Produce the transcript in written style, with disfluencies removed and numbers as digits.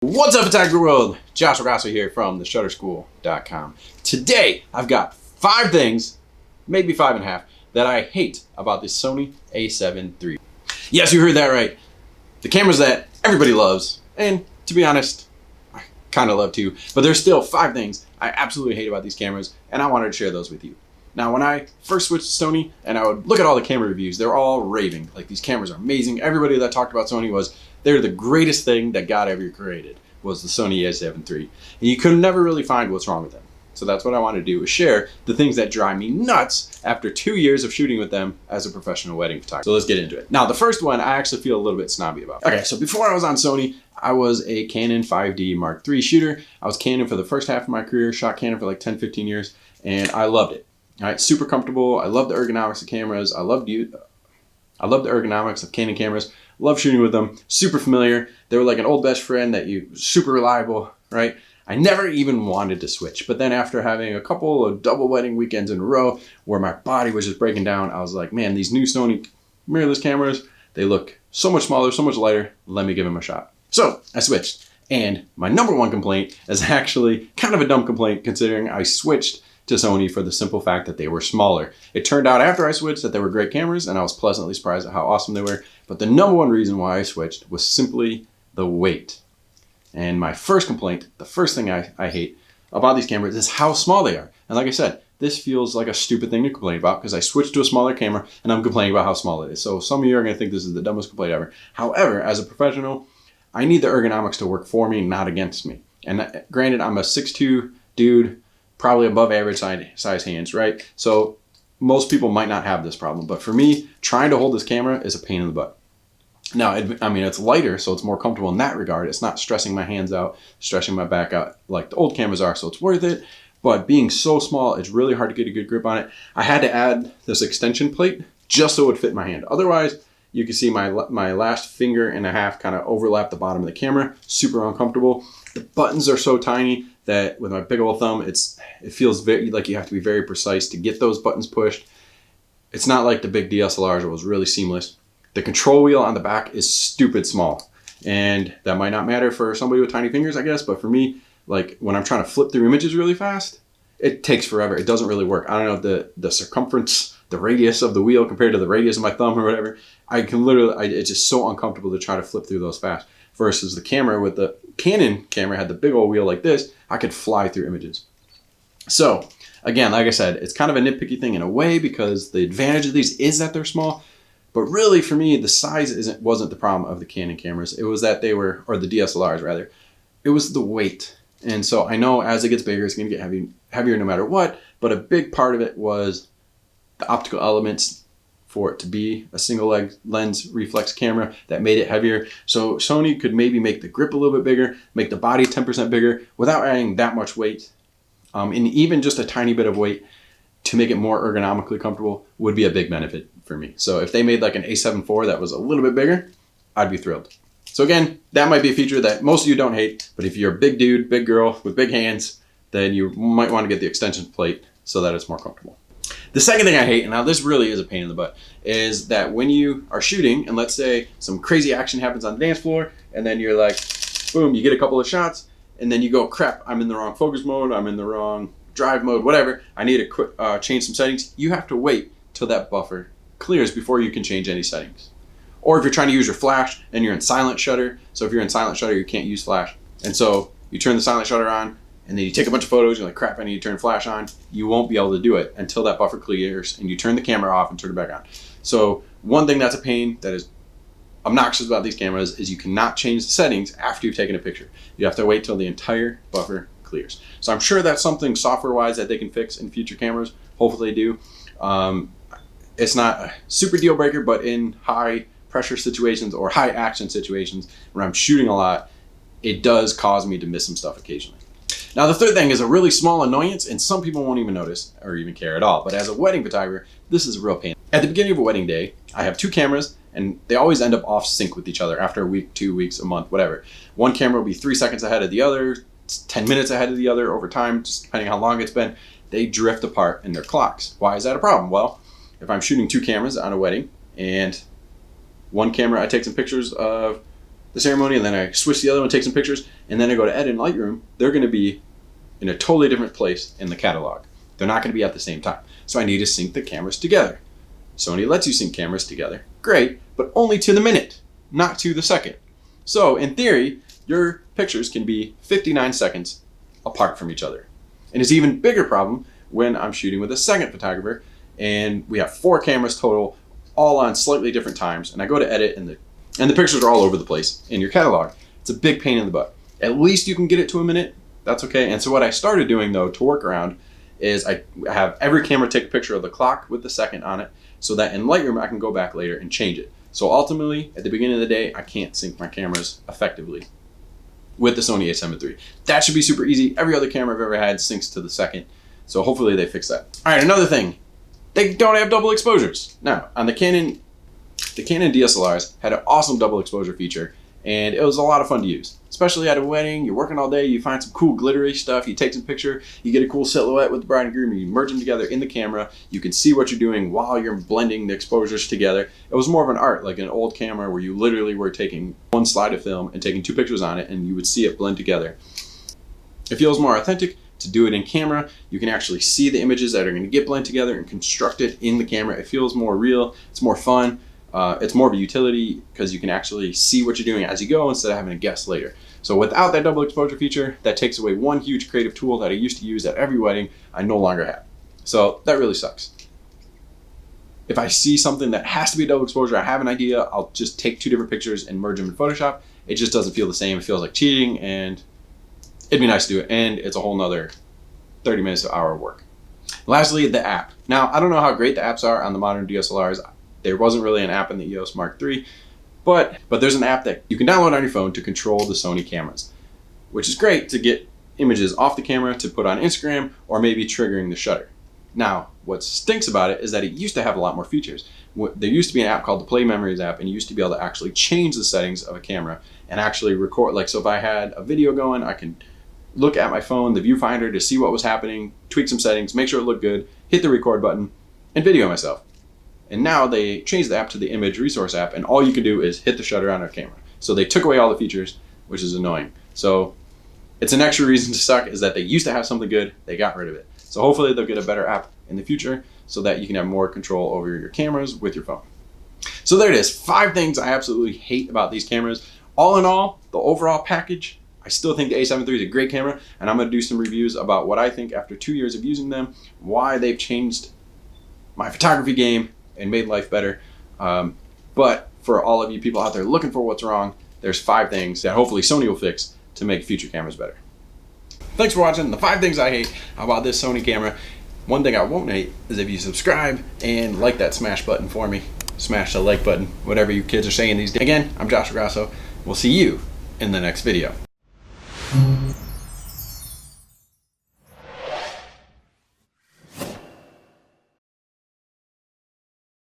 What's up, photography world? Josh Rogasso here from theshutterschool.com. Today, I've got 5 things, maybe 5.5, that I hate about the Sony A7 III. Yes, you heard that right. The cameras that everybody loves, and to be honest, I kind of love too, but there's still 5 things I absolutely hate about these cameras, and I wanted to share those with you. Now, when I first switched to Sony, and I would look at all the camera reviews, they're all raving. Like, these cameras are amazing. Everybody that talked about Sony was, they're the greatest thing that God ever created, was the Sony A7 III. And you could never really find what's wrong with them. So that's what I want to do, is share the things that drive me nuts after 2 years of shooting with them as a professional wedding photographer. So let's get into it. Now, the first one I actually feel a little bit snobby about. Okay, so before I was on Sony, I was a Canon 5D Mark III shooter. I was Canon for the first half of my career, shot Canon for like 10, 15 years, and I loved it. All right, super comfortable. I love the ergonomics of cameras. I love the ergonomics of Canon cameras. Love shooting with them. Super familiar. They were like an old best friend that super reliable, right? I never even wanted to switch. But then after having a couple of double wedding weekends in a row where my body was just breaking down, I was like, man, these new Sony mirrorless cameras, they look so much smaller, so much lighter. Let me give them a shot. So I switched. And my number one complaint is actually kind of a dumb complaint, considering I switched to Sony for the simple fact that they were smaller. It turned out after I switched that they were great cameras, and I was pleasantly surprised at how awesome they were. But the number one reason why I switched was simply the weight. And my first complaint, the first thing I hate about these cameras is how small they are. And like I said, this feels like a stupid thing to complain about because I switched to a smaller camera and I'm complaining about how small it is. So some of you are going to think this is the dumbest complaint ever. However, as a professional, I need the ergonomics to work for me, not against me. And granted, I'm a 6'2" dude, probably above average size hands, right? So most people might not have this problem, but for me, trying to hold this camera is a pain in the butt. Now, it's lighter, so it's more comfortable in that regard. It's not stressing my hands out, stretching my back out like the old cameras are, so it's worth it. But being so small, it's really hard to get a good grip on it. I had to add this extension plate just so it would fit my hand. Otherwise, you can see my last finger and a half kind of overlap the bottom of the camera. Super uncomfortable. The buttons are so tiny that with my big old thumb, it feels very like you have to be very precise to get those buttons pushed. It's not like the big DSLRs, it was really seamless. The control wheel on the back is stupid small. And that might not matter for somebody with tiny fingers, I guess, but for me, like when I'm trying to flip through images really fast, it takes forever. It doesn't really work. I don't know the circumference, the radius of the wheel compared to the radius of my thumb or whatever. It's just so uncomfortable to try to flip through those fast. Versus the camera with the Canon camera had the big old wheel like this, I could fly through images. So again, like I said, it's kind of a nitpicky thing in a way because the advantage of these is that they're small. But really for me, the size wasn't the problem of the Canon cameras. It was that or the DSLRs rather, it was the weight. And so I know as it gets bigger, it's gonna get heavier no matter what, but a big part of it was the optical elements for it to be a single lens reflex camera that made it heavier. So Sony could maybe make the grip a little bit bigger, make the body 10% bigger without adding that much weight. And even just a tiny bit of weight to make it more ergonomically comfortable would be a big benefit for me. So if they made like an A7 IV that was a little bit bigger, I'd be thrilled. So again, that might be a feature that most of you don't hate, but if you're a big dude, big girl with big hands, then you might want to get the extension plate so that it's more comfortable. The second thing I hate, and now this really is a pain in the butt, is that when you are shooting and let's say some crazy action happens on the dance floor and then you're like, boom, you get a couple of shots and then you go, crap, I'm in the wrong focus mode, I'm in the wrong drive mode, whatever, I need to change some settings. You have to wait till that buffer clears before you can change any settings. Or if you're trying to use your flash and you're in silent shutter, so if you're in silent shutter, you can't use flash. And so you turn the silent shutter on, and then you take a bunch of photos, you're like, crap, I need to turn flash on. You won't be able to do it until that buffer clears and you turn the camera off and turn it back on. So one thing that's a pain that is obnoxious about these cameras is you cannot change the settings after you've taken a picture. You have to wait till the entire buffer clears. So I'm sure that's something software-wise that they can fix in future cameras. Hopefully they do. It's not a super deal breaker, but in high pressure situations or high action situations where I'm shooting a lot, it does cause me to miss some stuff occasionally. Now, the third thing is a really small annoyance, and some people won't even notice or even care at all. But as a wedding photographer, this is a real pain. At the beginning of a wedding day, I have 2 cameras, and they always end up off sync with each other after a week, 2 weeks, a month, whatever. One camera will be 3 seconds ahead of the other, 10 minutes ahead of the other over time, just depending on how long it's been. They drift apart in their clocks. Why is that a problem? Well, if I'm shooting 2 cameras on a wedding, and one camera I take some pictures of the ceremony and then I switch the other one, take some pictures, and then I go to edit in Lightroom, they're going to be in a totally different place in the catalog. They're not going to be at the same time. So I need to sync the cameras together. Sony lets you sync cameras together. Great, but only to the minute, not to the second. So in theory, your pictures can be 59 seconds apart from each other. And it's an even bigger problem when I'm shooting with a second photographer and we have 4 cameras total, all on slightly different times, and I go to edit and the pictures are all over the place in your catalog. It's a big pain in the butt. At least you can get it to a minute, that's okay. And so what I started doing though to work around is I have every camera take a picture of the clock with the second on it so that in Lightroom I can go back later and change it. So ultimately, at the beginning of the day, I can't sync my cameras effectively with the Sony A7 III. That should be super easy. Every other camera I've ever had syncs to the second. So hopefully they fix that. All right, another thing, they don't have double exposures. Now, on the Canon DSLRs had an awesome double exposure feature, and it was a lot of fun to use. Especially at a wedding, you're working all day, you find some cool glittery stuff, you take some picture, you get a cool silhouette with the bride and groom, you merge them together in the camera, you can see what you're doing while you're blending the exposures together. It was more of an art, like an old camera where you literally were taking one slide of film and taking 2 pictures on it and you would see it blend together. It feels more authentic to do it in camera. You can actually see the images that are going to get blended together and constructed in the camera. It feels more real, it's more fun. It's more of a utility because you can actually see what you're doing as you go instead of having to guess later. So without that double exposure feature, that takes away one huge creative tool that I used to use at every wedding I no longer have. So that really sucks. If I see something that has to be double exposure, I have an idea, I'll just take 2 different pictures and merge them in Photoshop. It just doesn't feel the same. It feels like cheating, and it'd be nice to do it. And it's a whole nother 30 minutes to hour of work. Lastly, the app. Now, I don't know how great the apps are on the modern DSLRs. There wasn't really an app in the EOS Mark III, but there's an app that you can download on your phone to control the Sony cameras, which is great to get images off the camera to put on Instagram or maybe triggering the shutter. Now, what stinks about it is that it used to have a lot more features. There used to be an app called the Play Memories app, and you used to be able to actually change the settings of a camera and actually record. Like, so if I had a video going, I can look at my phone, the viewfinder, to see what was happening, tweak some settings, make sure it looked good, hit the record button, and video myself. And now they changed the app to the Image Resource app, and all you can do is hit the shutter on our camera. So they took away all the features, which is annoying. So it's an extra reason to suck, is that they used to have something good, they got rid of it. So hopefully they'll get a better app in the future so that you can have more control over your cameras with your phone. So there it is, 5 things I absolutely hate about these cameras. All in all, the overall package, I still think the A7 III is a great camera, and I'm gonna do some reviews about what I think after 2 years of using them, why they've changed my photography game and made life better. But for all of you people out there looking for what's wrong, there's 5 things that hopefully Sony will fix to make future cameras better. Thanks for watching the 5 things I hate about this Sony camera. One thing I won't hate is if you subscribe and like that smash button for me. Smash the like button, whatever you kids are saying these days. Again, I'm Josh Grasso. We'll see you in the next video.